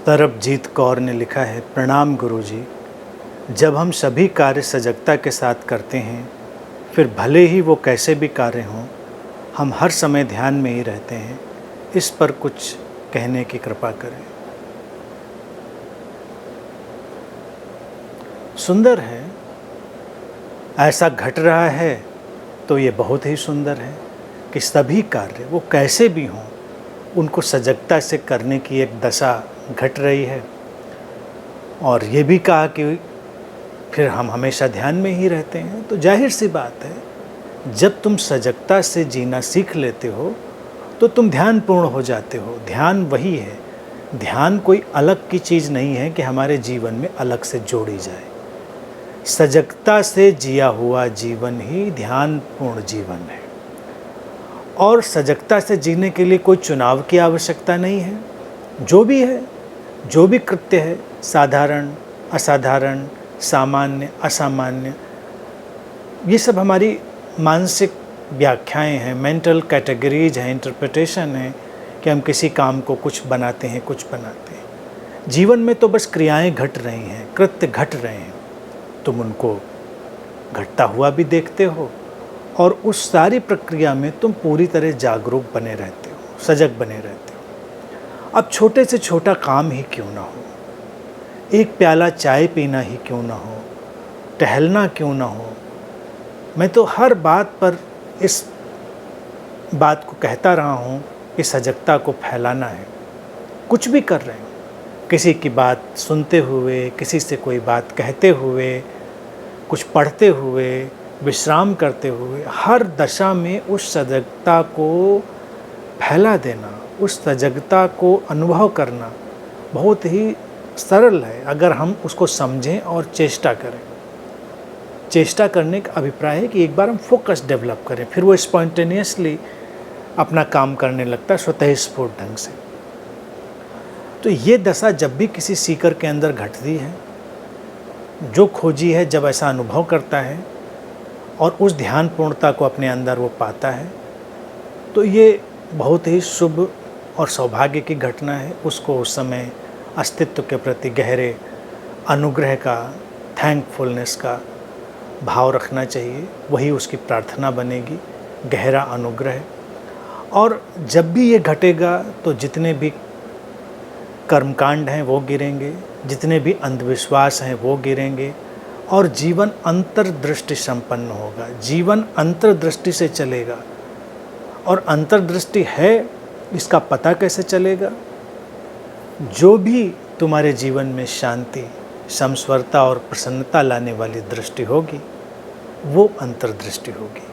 तरबजीत कौर ने लिखा है, प्रणाम गुरुजी। जब हम सभी कार्य सजगता के साथ करते हैं, फिर भले ही वो कैसे भी कार्य हों, हम हर समय ध्यान में ही रहते हैं। इस पर कुछ कहने की कृपा करें। सुंदर है, ऐसा घट रहा है तो ये बहुत ही सुंदर है कि सभी कार्य वो कैसे भी हों, उनको सजगता से करने की एक दशा घट रही है। और ये भी कहा कि फिर हम हमेशा ध्यान में ही रहते हैं। तो जाहिर सी बात है, जब तुम सजगता से जीना सीख लेते हो तो तुम ध्यानपूर्ण हो जाते हो। ध्यान वही है, ध्यान कोई अलग की चीज़ नहीं है कि हमारे जीवन में अलग से जोड़ी जाए। सजगता से जिया हुआ जीवन ही ध्यानपूर्ण जीवन है। और सजगता से जीने के लिए कोई चुनाव की आवश्यकता नहीं है। जो भी है, जो भी कृत्य है, साधारण, असाधारण, सामान्य, असामान्य, ये सब हमारी मानसिक व्याख्याएं हैं, मेंटल कैटेगरीज हैं, इंटरप्रिटेशन है कि हम किसी काम को कुछ बनाते हैं, कुछ बनाते हैं। जीवन में तो बस क्रियाएं घट रही हैं, कृत्य घट रहे हैं। तुम उनको घटता हुआ भी देखते हो और उस सारी प्रक्रिया में तुम पूरी तरह जागरूक बने रहते हो, सजग बने रहते हो। अब छोटे से छोटा काम ही क्यों ना हो, एक प्याला चाय पीना ही क्यों ना हो, टहलना क्यों ना हो, मैं तो हर बात पर इस बात को कहता रहा हूँ कि सजगता को फैलाना है। कुछ भी कर रहे हो, किसी की बात सुनते हुए, किसी से कोई बात कहते हुए, कुछ पढ़ते हुए, विश्राम करते हुए, हर दशा में उस सजगता को फैला देना, उस सजगता को अनुभव करना बहुत ही सरल है अगर हम उसको समझें और चेष्टा करें। चेष्टा करने का अभिप्राय है कि एक बार हम फोकस डेवलप करें, फिर वो स्पॉन्टेनियसली अपना काम करने लगता है, स्वतः स्फूर्त ढंग से। तो ये दशा जब भी किसी सीकर के अंदर घटती है, जो खोजी है जब ऐसा अनुभव करता है और उस ध्यानपूर्णता को अपने अंदर वो पाता है, तो ये बहुत ही शुभ और सौभाग्य की घटना है। उसको उस समय अस्तित्व के प्रति गहरे अनुग्रह का, थैंकफुलनेस का भाव रखना चाहिए। वही उसकी प्रार्थना बनेगी, गहरा अनुग्रह। और जब भी ये घटेगा तो जितने भी कर्मकांड हैं वो गिरेंगे, जितने भी अंधविश्वास हैं वो गिरेंगे और जीवन अंतर्दृष्टि संपन्न होगा। जीवन अंतर्दृष्टि से चलेगा। और अंतर्दृष्टि है, इसका पता कैसे चलेगा? जो भी तुम्हारे जीवन में शांति, समस्वरता और प्रसन्नता लाने वाली दृष्टि होगी, वो अंतर्दृष्टि होगी।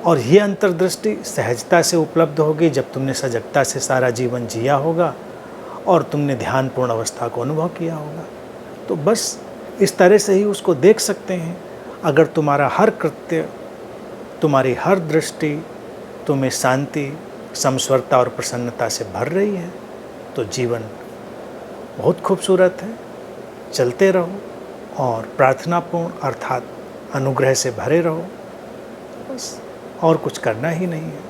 और ये अंतर्दृष्टि सहजता से उपलब्ध होगी जब तुमने सजगता से सारा जीवन जिया होगा और तुमने ध्यानपूर्ण अवस्था को अनुभव किया होगा। तो बस इस तरह से ही उसको देख सकते हैं। अगर तुम्हारा हर कृत्य, तुम्हारी हर दृष्टि तुम्हें शांति, समस्वरता और प्रसन्नता से भर रही है, तो जीवन बहुत खूबसूरत है। चलते रहो और प्रार्थनापूर्ण अर्थात अनुग्रह से भरे रहो। बस और कुछ करना ही नहीं है।